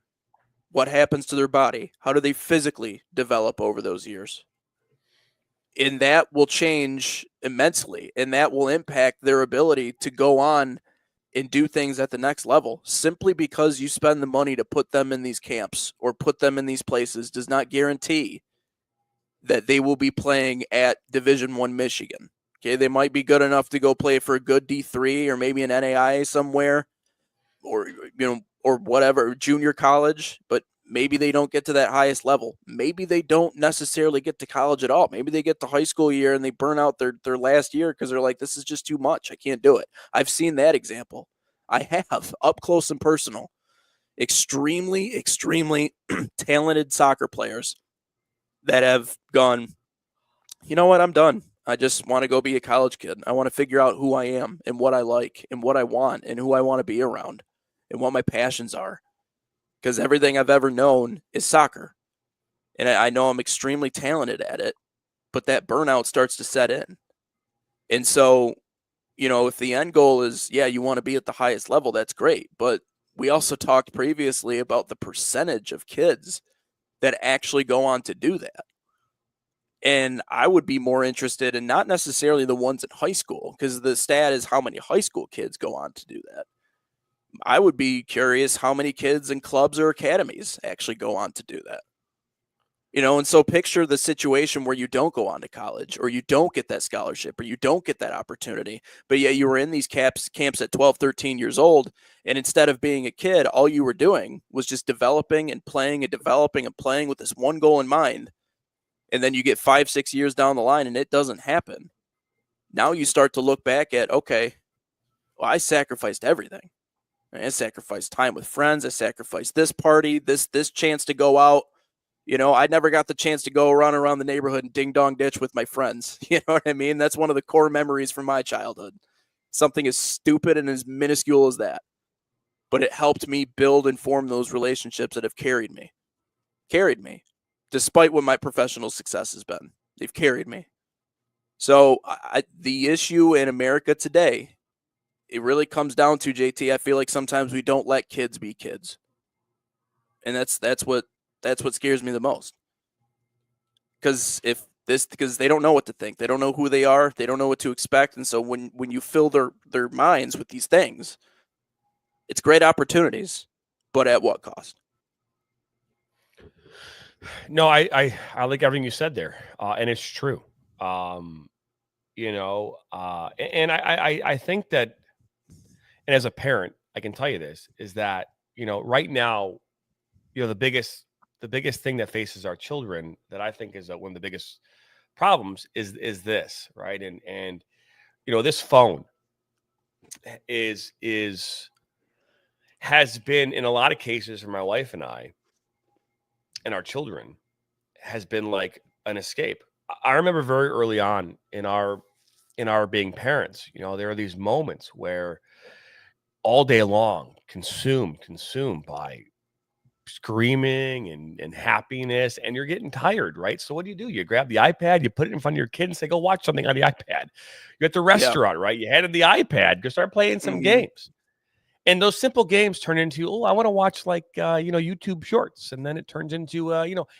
What happens to their body? How do they physically develop over those years? And that will change immensely, and that will impact their ability to go on and do things at the next level. Simply because you spend the money to put them in these camps or put them in these places does not guarantee that they will be playing at Division I Michigan. Okay, they might be good enough to go play for a good D3 or maybe an NAIA somewhere, or or whatever, junior college, but maybe they don't get to that highest level. Maybe they don't necessarily get to college at all. Maybe they get to high school year and they burn out their last year because they're like, this is just too much. I can't do it. I've seen that example. I have, up close and personal. Extremely, extremely talented soccer players that have gone, you know what, I'm done. I just want to go be a college kid. I want to figure out who I am and what I like and what I want and who I want to be around and what my passions are. Because everything I've ever known is soccer. And I know I'm extremely talented at it, but that burnout starts to set in. And so, if the end goal is, yeah, you want to be at the highest level, that's great. But we also talked previously about the percentage of kids that actually go on to do that. And I would be more interested in not necessarily the ones in high school, because the stat is how many high school kids go on to do that. I would be curious how many kids in clubs or academies actually go on to do that. And so picture the situation where you don't go on to college, or you don't get that scholarship, or you don't get that opportunity, but yet you were in these camps at 12, 13 years old. And instead of being a kid, all you were doing was just developing and playing and developing and playing with this one goal in mind. And then you get 5, 6 years down the line and it doesn't happen. Now you start to look back at, okay, well, I sacrificed everything. I sacrificed time with friends. I sacrificed this party, this chance to go out. I never got the chance to go run around the neighborhood and ding dong ditch with my friends. You know what I mean? That's one of the core memories from my childhood. Something as stupid and as minuscule as that. But it helped me build and form those relationships that have carried me. Despite what my professional success has been. They've carried me. So the issue in America today, it really comes down to, JT, I feel like sometimes we don't let kids be kids. And that's what scares me the most. Because they don't know what to think. They don't know who they are. They don't know what to expect. And so when you fill their minds with these things, it's great opportunities, but at what cost? No, I like everything you said there, and it's true. And I think that, and as a parent, I can tell you this is that right now, the biggest thing that faces our children that I think is one of the biggest problems is this, right? And this phone has been, in a lot of cases for my wife and I and our children, has been like an escape. I remember very early on in our being parents, there are these moments where all day long consumed by screaming and happiness, and you're getting tired, right? So what do? You grab the iPad, you put it in front of your kid and say, go watch something on the iPad. You're at the restaurant, right? You handed the iPad, go start playing some games. And those simple games turn into, I want to watch YouTube shorts. And then it turns into,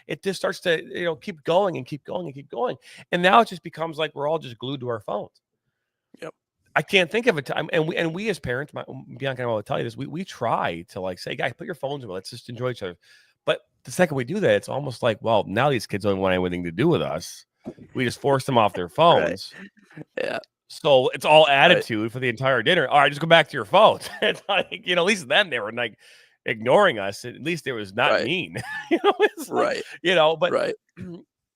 it just starts to, keep going and keep going and keep going. And now it just becomes like we're all just glued to our phones. Yep. I can't think of a time. And we as parents, Bianca and I will tell you this, we try to say, guys, put your phones away. Let's just enjoy each other. But the second we do that, it's almost like, well, now these kids don't want anything to do with us. We just force them off their phones. Right. Yeah. So it's all attitude for the entire dinner. All right, just go back to your phones. It's like, at least then they were like ignoring us. At least it was not mean. It's like, but right.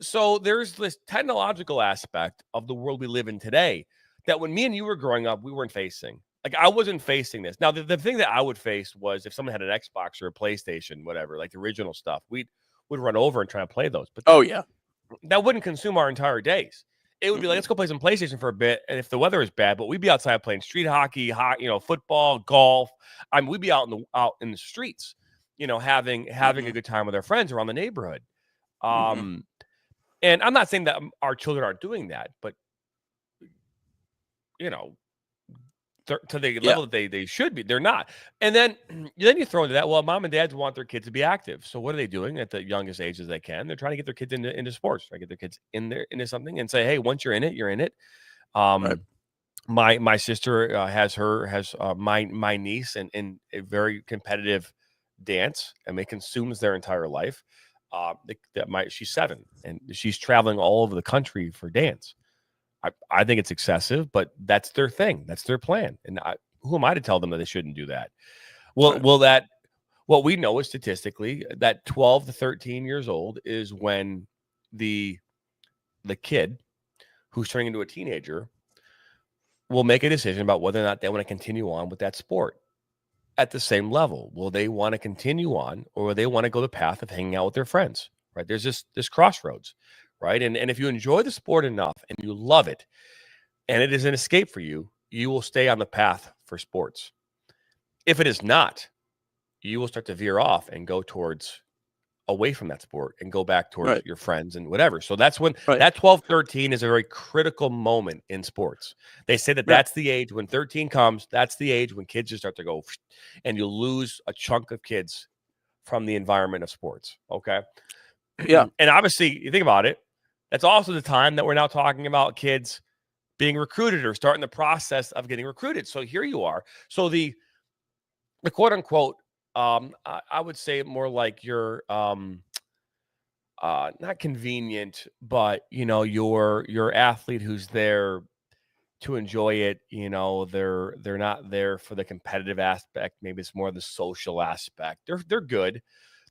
So there's this technological aspect of the world we live in today that when me and you were growing up, we weren't facing. Like I wasn't facing this. Now, the thing that I would face was if someone had an Xbox or a PlayStation, whatever, like the original stuff, we'd run over and try to play those. But that wouldn't consume our entire days. It would be like, let's go play some PlayStation for a bit. And if the weather is bad, but we'd be outside playing street hockey, football, golf. I mean, we'd be out in the streets, having a good time with our friends around the neighborhood. And I'm not saying that our children aren't doing that, but to the level that they should be. They're not. And then you throw into that, well, mom and dads want their kids to be active. So what are they doing at the youngest age as they can? They're trying to get their kids into sports, try to get their kids into something and say, hey, once you're in it, you're in it. Right. My sister has my niece in a very competitive dance, and it consumes their entire life. She's 7 and she's traveling all over the country for dance. I think it's excessive, but that's their thing. That's their plan. And who am I to tell them that they shouldn't do that? Well, Right. what we know is statistically that 12 to 13 years old is when the kid who's turning into a teenager will make a decision about whether or not they want to continue on with that sport at the same level. Will they want to continue on, or will they want to go the path of hanging out with their friends? Right? There's this crossroads, right? And if you enjoy the sport enough and you love it, and it is an escape for you, you will stay on the path for sports. If it is not, you will start to veer off and go towards away from that sport and go back towards your friends and whatever. So that's when that 12, 13 is a very critical moment in sports. They say that that's the age when 13 comes. That's the age when kids just start to go, and you lose a chunk of kids from the environment of sports. Okay. Yeah. And obviously, you think about it, that's also the time that we're now talking about kids being recruited or starting the process of getting recruited. So here you are. So the quote unquote, I would say more like your not convenient, but your athlete who's there to enjoy it. They're not there for the competitive aspect. Maybe it's more the social aspect. They're good.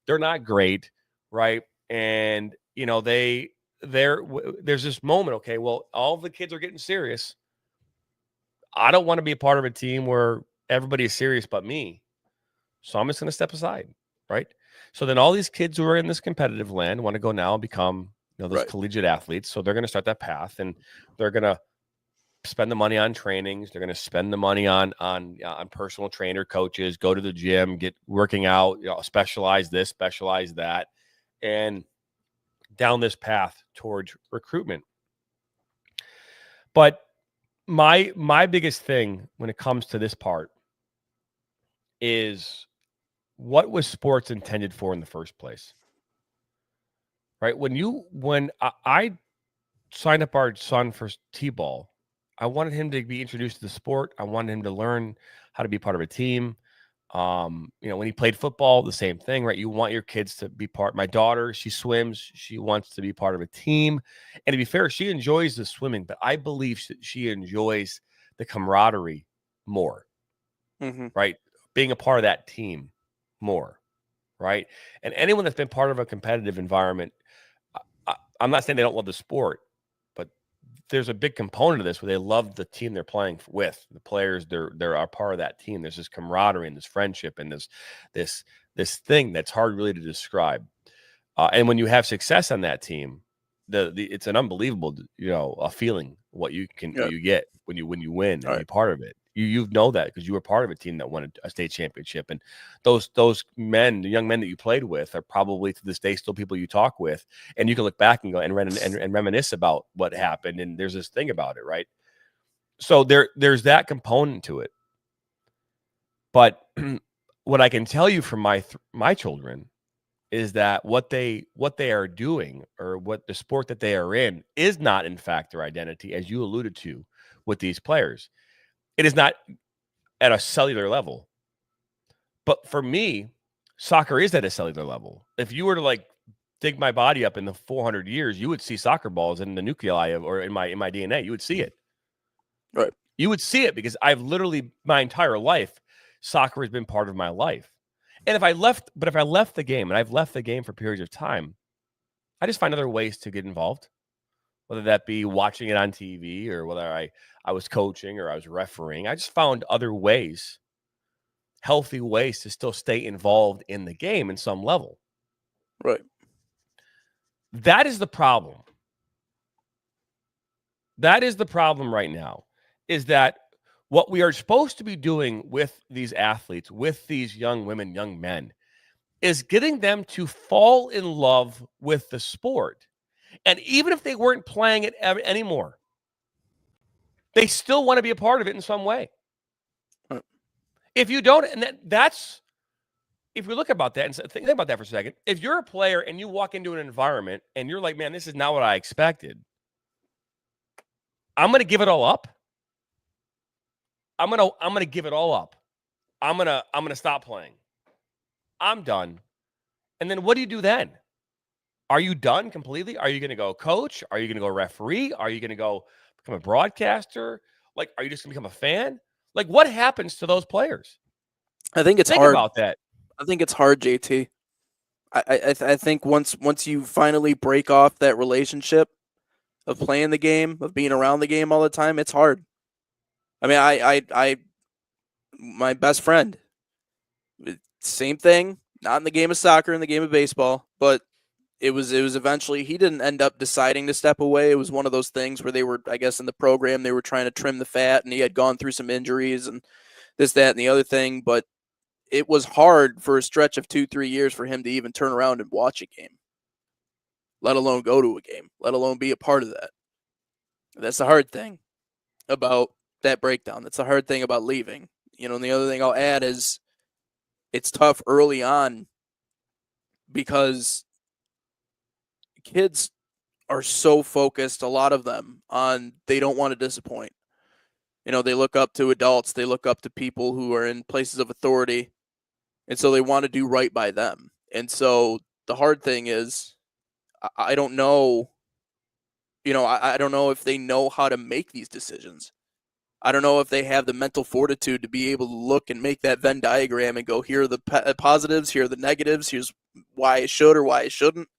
They're not great, right? And there's this moment. Okay, well, all the kids are getting serious. I don't want to be a part of a team where everybody is serious but me. So I'm just going to step aside, right? So then all these kids who are in this competitive land want to go now and become, those collegiate athletes. So they're going to start that path, and they're going to spend the money on trainings. They're going to spend the money on personal trainer coaches, go to the gym, get working out, specialize this, specialize that, and down this path towards recruitment. But my biggest thing when it comes to this part is, what was sports intended for in the first place? Right? When I signed up our son for T-ball, I wanted him to be introduced to the sport. I wanted him to learn how to be part of a team. When he played football, the same thing, right? You want your kids to be part. My daughter, she swims. She wants to be part of a team. And to be fair, she enjoys the swimming, but I believe she enjoys the camaraderie more, right? Being a part of that team more, right? And anyone that's been part of a competitive environment, I'm not saying they don't love the sport, but there's a big component of this where they love the team they're playing with. The players, they're a part of that team. There's this camaraderie and this friendship and this thing that's hard really to describe. And when you have success on that team, it's an unbelievable, a feeling what you get when you win and be part of it. You know that because you were part of a team that won a state championship, and those men, the young men that you played with, are probably to this day still people you talk with, and you can look back and go and reminisce about what happened. And there's this thing about it, right? So there's that component to it. But what I can tell you from my children is that what they are doing, or what the sport that they are in, is not in fact their identity, as you alluded to with these players. It is not at a cellular level. But for me, soccer is at a cellular level. If you were to dig my body up in the 400 years, you would see soccer balls in the nuclei or in my DNA. You would see it. Right. You would see it because I've literally, my entire life, soccer has been part of my life. And if I left the game, and I've left the game for periods of time, I just find other ways to get involved, whether that be watching it on TV, or whether I was coaching or I was refereeing. I just found other ways, healthy ways, to still stay involved in the game in some level. Right. That is the problem. That is the problem right now, is that what we are supposed to be doing with these athletes, with these young women, young men, is getting them to fall in love with the sport. And even if they weren't playing it anymore, they still want to be a part of it in some way. If you don't, and that's if we look about that and think about that for a second, if you're a player and you walk into an environment and you're like, man, this is not what I expected, I'm going to give it all up. I'm going to give it all up. I'm going to stop playing. I'm done. And then what do you do then? Are you done completely? Are you going to go coach? Are you going to go referee? Are you going to go become a broadcaster? Like, are you just going to become a fan? Like, what happens to those players? I think it's Think hard. about that. I think it's hard, JT. I think once you finally break off that relationship of playing the game, of being around the game all the time, it's hard. I mean, I my best friend, same thing, not in the game of soccer, in the game of baseball, but it was eventually he didn't end up deciding to step away. It was one of those things where they were, I guess, in the program they were trying to trim the fat, and he had gone through some injuries and this, that, and the other thing, but it was hard for a stretch of 2-3 years for him to even turn around and watch a game, let alone go to a game, let alone be a part of that. That's the hard thing about that breakdown. That's the hard thing about leaving. And the other thing I'll add is it's tough early on because kids are so focused, a lot of them, on they don't want to disappoint. They look up to adults, they look up to people who are in places of authority, and so they want to do right by them. And so the hard thing is, I don't know, I don't know if they know how to make these decisions. I don't know if they have the mental fortitude to be able to look and make that Venn diagram and go, here are the positives, here are the negatives, here's why I should or why I shouldn't.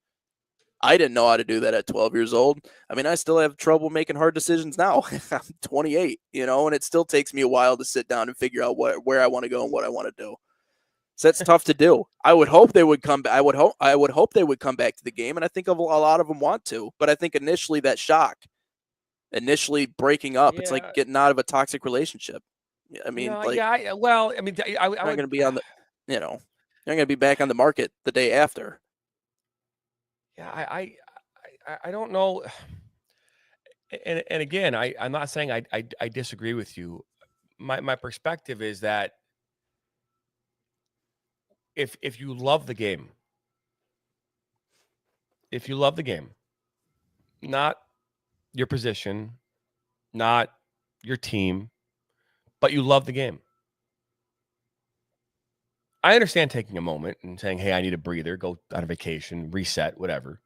I didn't know how to do that at 12 years old. I mean, I still have trouble making hard decisions now. I'm 28, and it still takes me a while to sit down and figure out where I want to go and what I want to do. So that's tough to do. I would hope they would come back. I would hope they would come back to the game, and I think a lot of them want to. But I think initially that shock, initially breaking up, it's like getting out of a toxic relationship. I mean, No, like, yeah. I mean, I you're not would going to be on the, you're not going to be back on the market the day after. Yeah, I don't know. And again, I'm not saying I disagree with you. My perspective is that if you love the game, if you love the game, not your position, not your team, but you love the game. I understand taking a moment and saying, "Hey, I need a breather, go on a vacation, reset, whatever."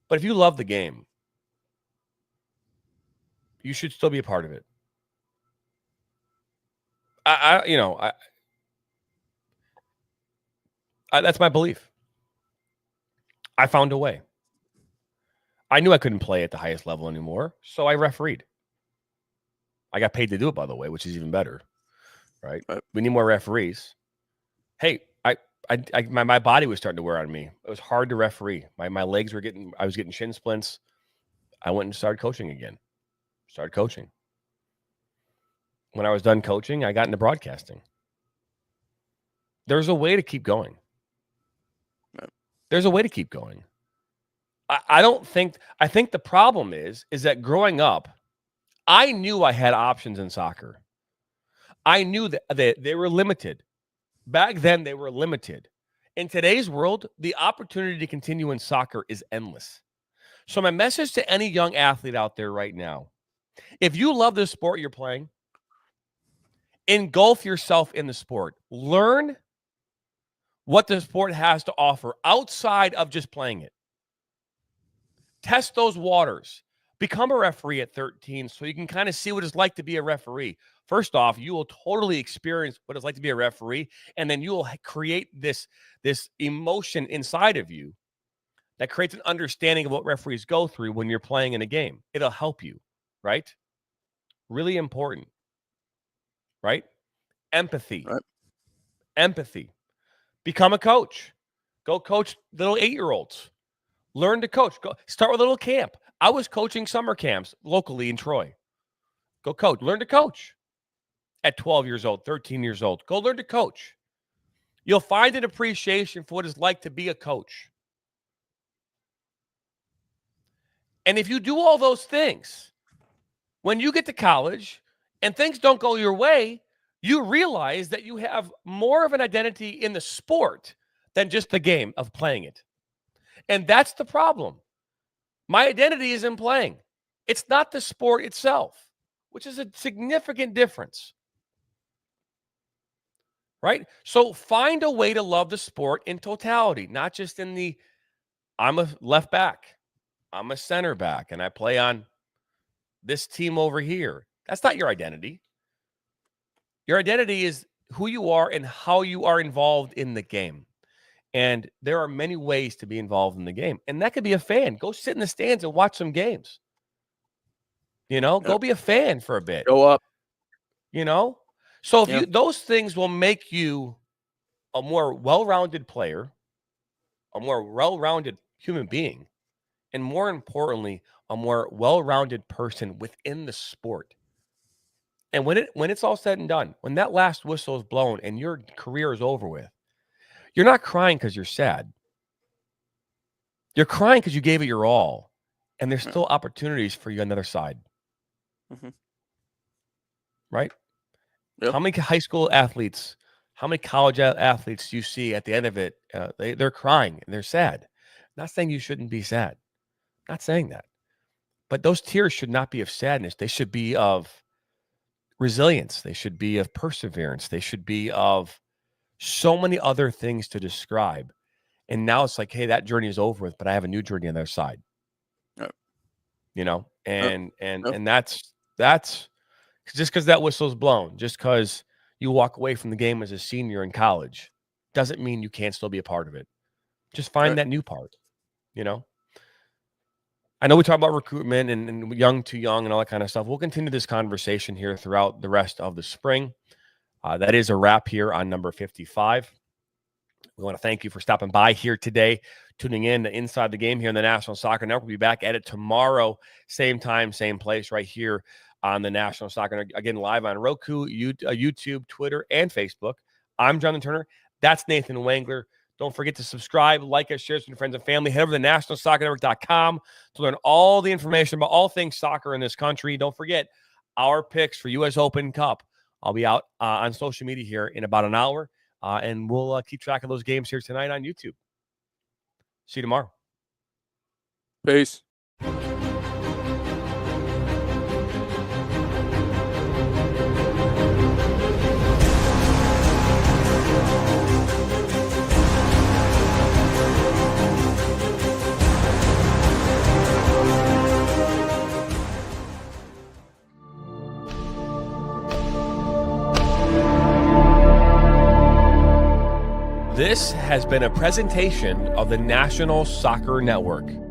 But if you love the game, you should still be a part of it. That's my belief. I found a way. I knew I couldn't play at the highest level anymore, so I refereed. I got paid to do it, by the way, which is even better, right? We need more referees. Hey, my body was starting to wear on me. It was hard to referee. My legs were I was getting shin splints. I went and started coaching again. Started coaching. When I was done coaching, I got into broadcasting. There's a way to keep going. There's a way to keep going. I think the problem is that growing up, I knew I had options in soccer. I knew that they were limited. Back then, they were limited. In today's world, the opportunity to continue in soccer is endless. So my message to any young athlete out there right now, if you love the sport you're playing, engulf yourself in the sport. Learn what the sport has to offer outside of just playing it. Test those waters. Become a referee at 13 so you can kind of see what it's like to be a referee. First off, you will totally experience what it's like to be a referee, and then you will create this emotion inside of you that creates an understanding of what referees go through when you're playing in a game. It'll help you, right? Really important, right? Empathy. Right. Empathy. Become a coach. Go coach little 8-year-olds. Learn to coach. Go start with a little camp. I was coaching summer camps locally in Troy. Go coach. Learn to coach at 12 years old, 13 years old. Go learn to coach. You'll find an appreciation for what it's like to be a coach. And if you do all those things, when you get to college and things don't go your way, you realize that you have more of an identity in the sport than just the game of playing it. And that's the problem. My identity is in playing. It's not the sport itself, which is a significant difference. Right? So find a way to love the sport in totality, not just in the, I'm a left back, I'm a center back, and I play on this team over here. That's not your identity. Your identity is who you are and how you are involved in the game. And there are many ways to be involved in the game. And that could be a fan. Go sit in the stands and watch some games. Go be a fan for a bit. Go up. So if those things will make you a more well-rounded player, a more well-rounded human being, and more importantly, a more well-rounded person within the sport. And when it's all said and done, when that last whistle is blown and your career is over with, you're not crying because you're sad. You're crying because you gave it your all, and there's still opportunities for you on the other side. Mm-hmm. Right? Yep. How many high school athletes, how many college athletes do you see at the end of it, they're crying and they're sad? Not saying you shouldn't be sad. Not saying that. But those tears should not be of sadness. They should be of resilience. They should be of perseverance. They should be of so many other things to describe. And now it's like, hey, that journey is over with, but I have a new journey on the other side. Yep. And that's just because that whistle's blown, just because you walk away from the game as a senior in college, doesn't mean you can't still be a part of it. Just find that new part, I know we talk about recruitment and young to young and all that kind of stuff. We'll continue this conversation here throughout the rest of the spring. That is a wrap here on number 55. We want to thank you for stopping by here today, tuning in to Inside the Game here on the National Soccer Network. We'll be back at it tomorrow, same time, same place, right here on the National Soccer Network. Again, live on Roku, YouTube, Twitter, and Facebook. I'm Jonathan Turner. That's Nathan Wangler. Don't forget to subscribe, like us, share with your friends and family. Head over to nationalsoccernetwork.com to learn all the information about all things soccer in this country. Don't forget our picks for U.S. Open Cup. I'll be out on social media here in about an hour, and we'll keep track of those games here tonight on YouTube. See you tomorrow. Peace. This has been a presentation of the National Soccer Network.